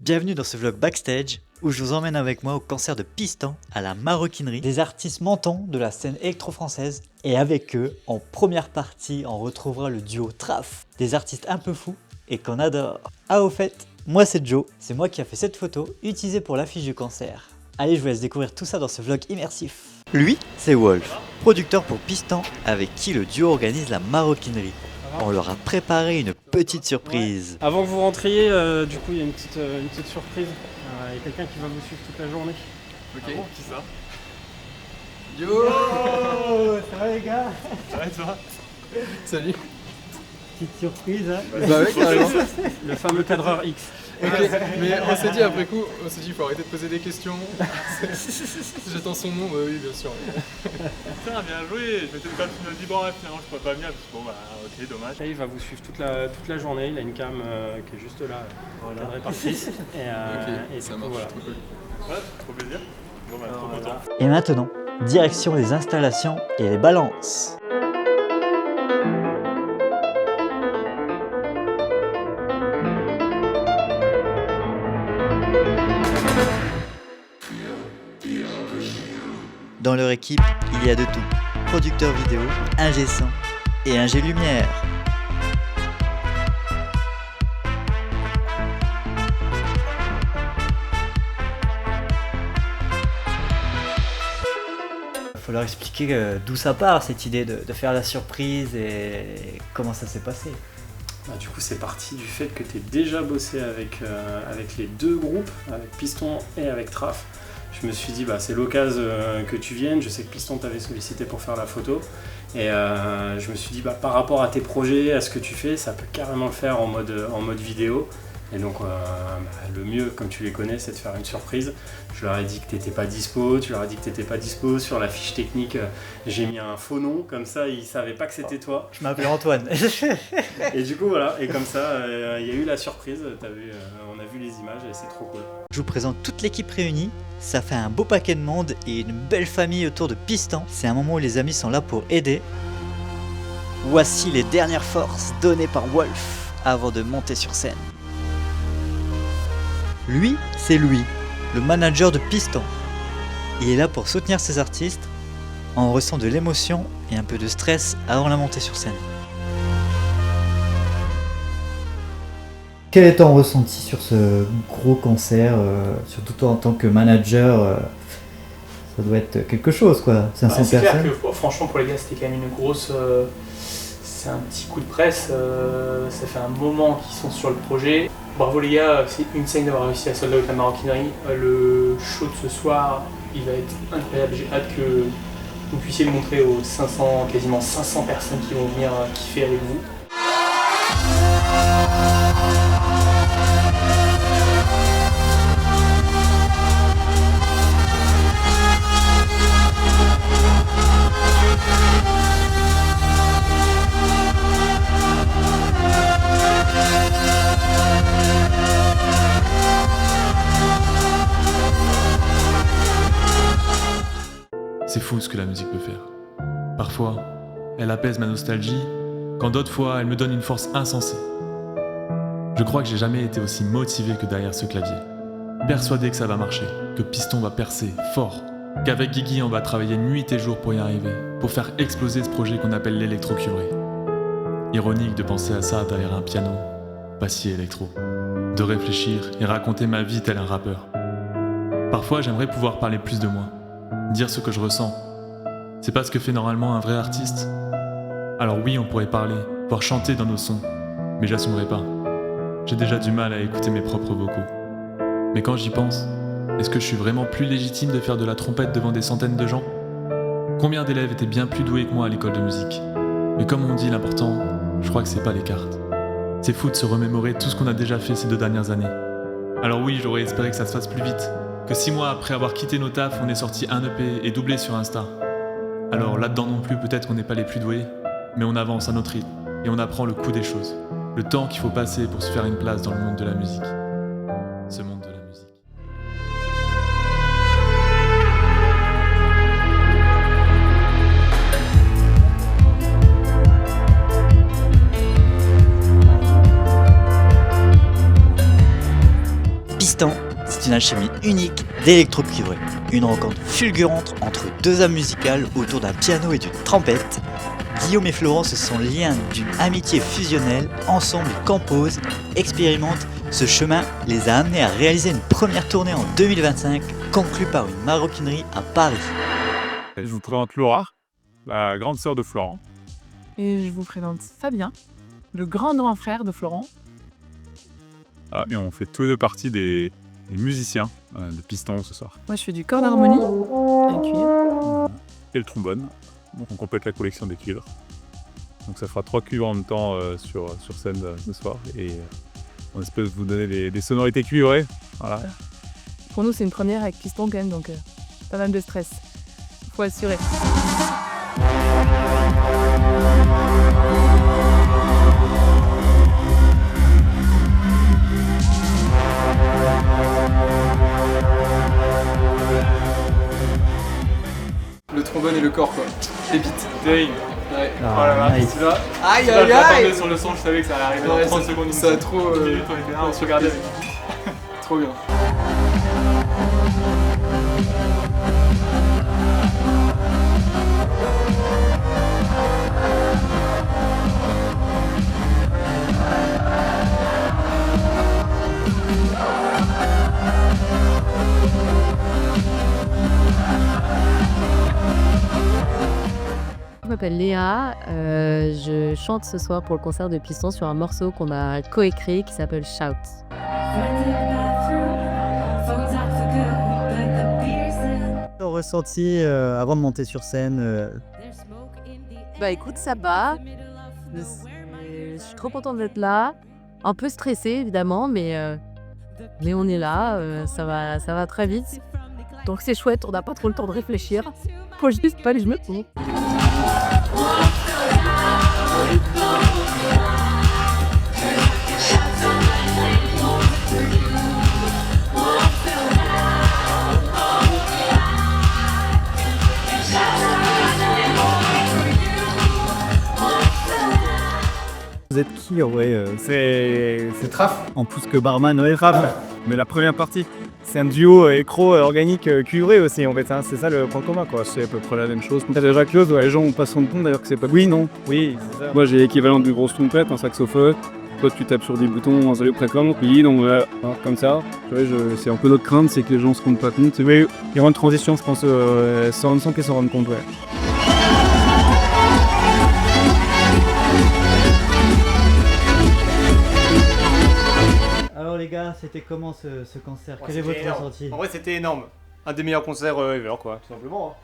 Bienvenue dans ce vlog backstage où je vous emmène avec moi au concert de Piston à la Maroquinerie, des artistes montants de la scène électro-française. Et avec eux, en première partie, on retrouvera le duo Traf, des artistes un peu fous et qu'on adore. Ah au fait, moi c'est Joe, c'est moi qui a fait cette photo utilisée pour l'affiche du concert. Allez, je vous laisse découvrir tout ça dans ce vlog immersif. Lui, c'est Wolf, producteur pour Piston avec qui le duo organise la Maroquinerie. On leur a préparé une petite surprise. Ouais. Avant que vous rentriez, du coup, il y a une petite surprise. Il y a quelqu'un qui va vous suivre toute la journée. Ok, ah bon, qui ça? Yo, ça va les gars? Ça va et toi? Salut. Petite surprise, hein? Bah ouais, carrément. Le fameux cadreur X. Ok, mais on s'est dit après coup, il faut arrêter de poser des questions. J'attends son nom, bah oui, bien sûr. Putain, bien joué. Je m'étais pas dit, bon, ouais, finalement, je peux pas venir. Bon, bah, ok, dommage. Il va vous suivre toute la journée. Il a une cam qui est juste là, cadrée par 6. Ok, ça marche, voilà. trop cool. Ouais, trop plaisir. Bon, bah, trop content. Et maintenant, direction les installations et les balances. Dans leur équipe, il y a de tout. Producteur vidéo, ingé son et ingé lumière. Il faut leur expliquer d'où ça part cette idée de faire la surprise et comment ça s'est passé. Du coup, c'est parti du fait que tu aies déjà bossé avec les deux groupes, avec Piston et avec Traf. Je me suis dit, c'est l'occasion que tu viennes. Je sais que Piston t'avait sollicité pour faire la photo. Et je me suis dit, par rapport à tes projets, à ce que tu fais, ça peut carrément le faire en mode vidéo. Et donc, le mieux, comme tu les connais, c'est de faire une surprise. Je leur ai dit que tu n'étais pas dispo, tu leur as dit que tu n'étais pas dispo. Sur la fiche technique, j'ai mis un faux nom, comme ça, ils ne savaient pas que c'était toi. Je m'appelle Antoine. Et du coup, voilà, et comme ça, il y a eu la surprise. On a vu les images et c'est trop cool. Je vous présente toute l'équipe réunie. Ça fait un beau paquet de monde et une belle famille autour de Piston. C'est un moment où les amis sont là pour aider. Voici les dernières forces données par Wolf avant de monter sur scène. Lui, c'est Louis, le manager de Piston. Il est là pour soutenir ses artistes. On ressent de l'émotion et un peu de stress avant la montée sur scène. Quel est ton ressenti sur ce gros concert, surtout toi en tant que manager? Ça doit être quelque chose, quoi. 500 personnes. C'est clair que franchement pour les gars c'était quand même une grosse... c'est un petit coup de presse, ça fait un moment qu'ils sont sur le projet. Bravo les gars, c'est une scène d'avoir réussi à solder avec la Maroquinerie. Le show de ce soir, il va être incroyable. J'ai hâte que vous puissiez le montrer aux quasiment 500 personnes qui vont venir kiffer avec vous. C'est fou ce que la musique peut faire. Parfois, elle apaise ma nostalgie, quand d'autres fois, elle me donne une force insensée. Je crois que j'ai jamais été aussi motivé que derrière ce clavier. Persuadé que ça va marcher, que Piston va percer fort, qu'avec Guigui on va travailler nuit et jour pour y arriver, pour faire exploser ce projet qu'on appelle l'électro-cuivré. Ironique de penser à ça derrière un piano, pas si électro. De réfléchir et raconter ma vie tel un rappeur. Parfois, j'aimerais pouvoir parler plus de moi. Dire ce que je ressens. C'est pas ce que fait normalement un vrai artiste. Alors oui, on pourrait parler, voire chanter dans nos sons, mais j'assumerai pas. J'ai déjà du mal à écouter mes propres vocaux. Mais quand j'y pense, est-ce que je suis vraiment plus légitime de faire de la trompette devant des centaines de gens? Combien d'élèves étaient bien plus doués que moi à l'école de musique? Mais comme on dit, l'important, je crois que c'est pas les cartes. C'est fou de se remémorer tout ce qu'on a déjà fait ces 2 dernières années. Alors oui, j'aurais espéré que ça se fasse plus vite. Que 6 mois après avoir quitté nos tafs, on ait sorti un EP et doublé sur Insta. Alors là-dedans non plus, peut-être qu'on n'est pas les plus doués, mais on avance à notre rythme et on apprend le coût des choses. Le temps qu'il faut passer pour se faire une place dans le monde de la musique. Ce monde de la musique. Piston, c'est une alchimie unique d'électro-cuivré. Une rencontre fulgurante entre deux âmes musicales autour d'un piano et d'une trompette. Guillaume et Florent se sont liés d'une amitié fusionnelle. Ensemble, ils composent, expérimentent. Ce chemin les a amenés à réaliser une première tournée en 2025, conclue par une maroquinerie à Paris. Je vous présente Laura, la grande sœur de Florent. Et je vous présente Fabien, le grand frère de Florent. Ah, et on fait tous les deux partie des musiciens de Piston ce soir. Moi, je fais du corps d'harmonie avec cuivre. Et le trombone. Donc on complète la collection des cuivres. Donc ça fera 3 cuivres en même temps sur scène ce soir. Et on espère vous donner des sonorités cuivrées. Voilà. Pour nous, c'est une première avec Piston quand même, donc pas mal de stress. Faut assurer. Le trombone et le corps, quoi. Pépite. Terrible. Ouais. Oh là là, nice. c'est là. Aïe Je aïe l'attendais aïe. sur le son, je savais que ça allait arriver Ouais, dans 30 secondes. ça a trop. 10 minutes, on était là, on se regardait avec. Trop bien. Je m'appelle Léa, je chante ce soir pour le concert de Piston sur un morceau qu'on a coécrit qui s'appelle Shout. Ton ressenti avant de monter sur scène Bah écoute, ça va. Je suis trop contente d'être là. Un peu stressée évidemment, mais on est là, ça va très vite. Donc c'est chouette, on n'a pas trop le temps de réfléchir. Faut juste pas les genoux. Vous êtes qui en vrai C'est Traf. En plus que barman, ouais, Traf. Mais la première partie, c'est un duo électro-organique cuivré aussi en fait, hein. C'est ça le point commun quoi, c'est à peu près la même chose. T'as déjà close, ouais, les gens ont pas se rendre compte d'ailleurs que c'est pas... Oui, non, oui, c'est ça. Moi j'ai l'équivalent d'une grosse trompette, un saxophone. Toi tu tapes sur des boutons, un salut précom, oui, donc voilà, comme ça. C'est un peu notre crainte, c'est que les gens se rendent pas compte. Oui, il y aura une transition, je pense, sans qu'ils s'en rendent compte, ouais. Alors les gars, c'était comment ce concert? Quel est votre ressenti? En vrai, c'était énorme. Un des meilleurs concerts ever, quoi, tout simplement.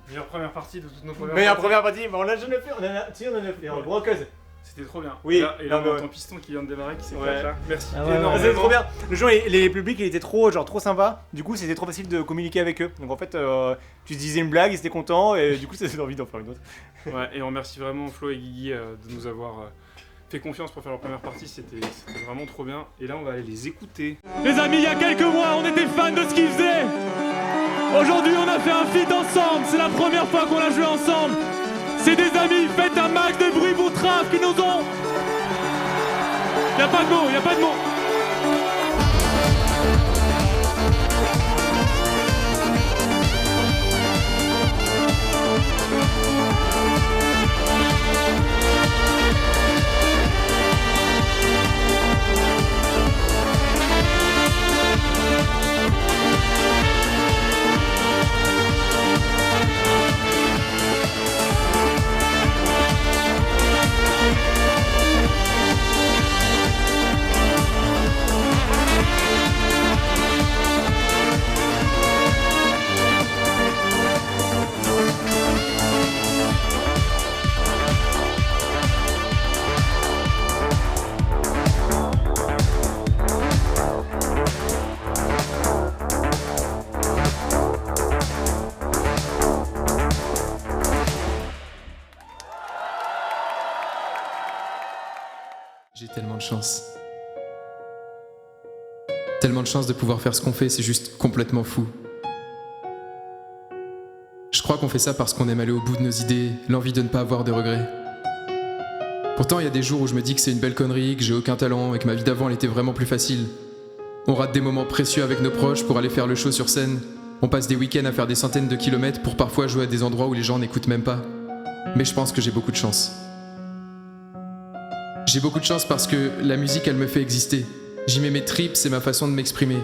Meilleure première partie de toutes nos premières Meilleure première partie, mais on l'a jamais fait, on en a fait en broqueuse. C'était trop bien. Oui, Et là, non, on entend Piston qui vient de démarrer, qui s'éclate Ouais. là. Merci. Ah ouais, énormément. C'était trop bien. Le jeu, les publics, il était trop sympa. Du coup, c'était trop facile de communiquer avec eux. Donc en fait, tu disais une blague, ils étaient contents, et du coup, ça donné envie d'en faire une autre. Ouais, et on remercie vraiment Flo et Guigui de nous avoir fait confiance pour faire leur première partie. C'était vraiment trop bien. Et là, on va aller les écouter. Les amis, il y a quelques mois, on était fans de ce qu'ils faisaient. Aujourd'hui, on a fait un feat ensemble. C'est la première fois qu'on a joué ensemble. C'est des amis, faites un max de bruit pour Traf qui nous ont... Y'a pas de mots, y'a pas de mots. J'ai tellement de chance. Tellement de chance de pouvoir faire ce qu'on fait, c'est juste complètement fou. Je crois qu'on fait ça parce qu'on aime aller au bout de nos idées, l'envie de ne pas avoir de regrets. Pourtant, il y a des jours où je me dis que c'est une belle connerie, que j'ai aucun talent et que ma vie d'avant elle était vraiment plus facile. On rate des moments précieux avec nos proches pour aller faire le show sur scène. On passe des week-ends à faire des centaines de kilomètres pour parfois jouer à des endroits où les gens n'écoutent même pas. Mais je pense que j'ai beaucoup de chance. J'ai beaucoup de chance parce que la musique, elle me fait exister. J'y mets mes tripes, c'est ma façon de m'exprimer.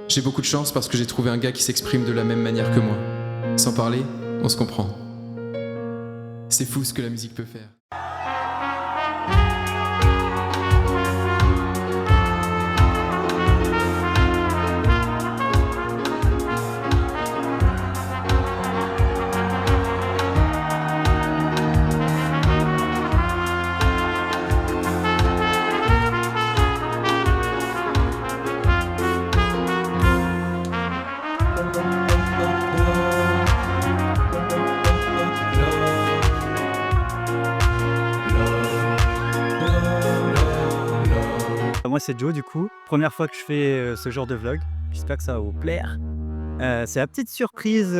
J'ai beaucoup de chance parce que j'ai trouvé un gars qui s'exprime de la même manière que moi. Sans parler, on se comprend. C'est fou ce que la musique peut faire. Moi c'est Joe du coup, première fois que je fais ce genre de vlog, j'espère que ça va vous plaire. C'est la petite surprise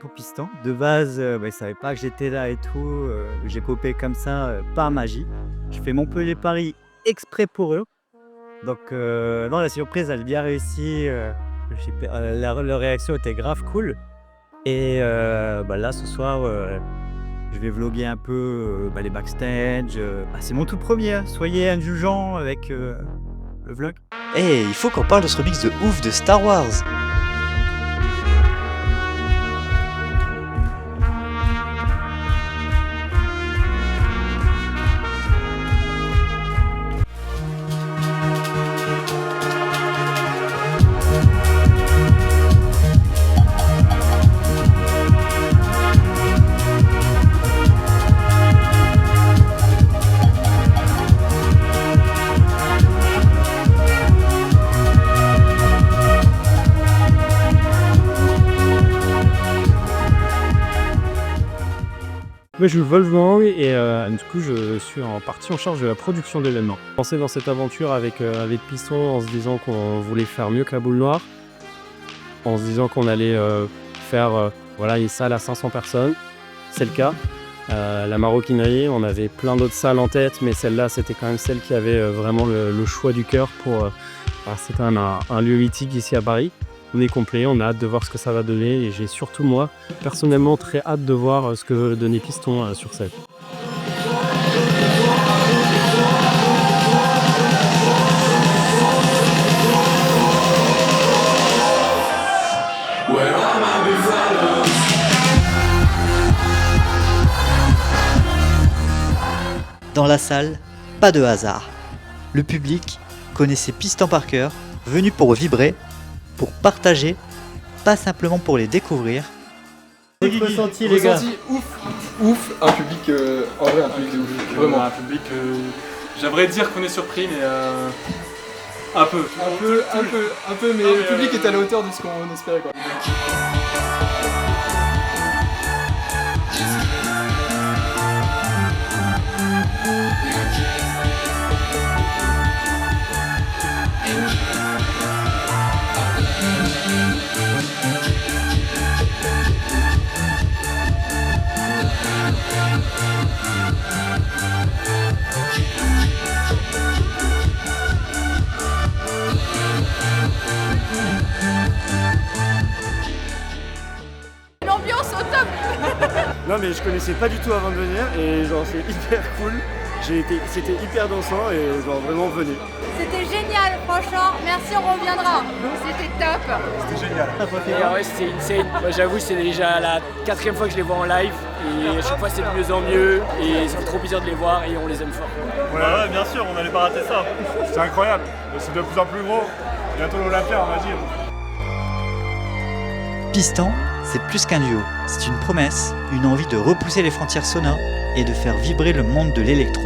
pour Piston. De base, ils ne savaient pas que j'étais là et tout, j'ai popé comme ça par magie. Je fais Montpellier-Paris exprès pour eux. Donc non, la surprise elle a bien réussi, leur réaction était grave cool. Et là ce soir, je vais vlogger un peu les backstage. C'est mon tout premier, hein. Soyez indulgents avec le vlog. Et il faut qu'on parle de ce remix de ouf de Star Wars. Moi je suis Wolfgang et du coup je suis en partie en charge de la production de l'événement. On s'est lancé dans cette aventure avec Piston en se disant qu'on voulait faire mieux que la boule noire, en se disant qu'on allait faire une salle à 500 personnes, c'est le cas. La maroquinerie, on avait plein d'autres salles en tête, mais celle-là c'était quand même celle qui avait vraiment le choix du cœur pour... c'est quand même un lieu mythique ici à Paris. On est complet, on a hâte de voir ce que ça va donner et j'ai surtout moi, personnellement, très hâte de voir ce que veut donner Piston sur scène. Dans la salle, pas de hasard. Le public connaissait Piston par cœur, venu pour vibrer, pour partager, pas simplement pour les découvrir. Ressenti les gars. Ouf, un public, en vrai un public de ouf. Vraiment un public, j'aimerais dire qu'on est surpris mais un peu, mais le public est à la hauteur de ce qu'on espérait quoi. L'ambiance au top. Non mais je connaissais pas du tout avant de venir et genre c'est hyper cool. C'était hyper dansant et genre vraiment venez. C'était génial, franchement, merci, on reviendra. C'était top. C'était génial. Et ouais, c'était insane. Moi j'avoue, c'est déjà la 4e fois que je les vois en live et à chaque fois c'est de mieux en mieux et ça fait trop plaisir de les voir et on les aime fort. Ouais, bien sûr, on n'allait pas rater ça. C'est incroyable, c'est de plus en plus gros. Bientôt l'Olympia, on va dire. Piston, c'est plus qu'un duo, c'est une promesse, une envie de repousser les frontières sonores et de faire vibrer le monde de l'électro.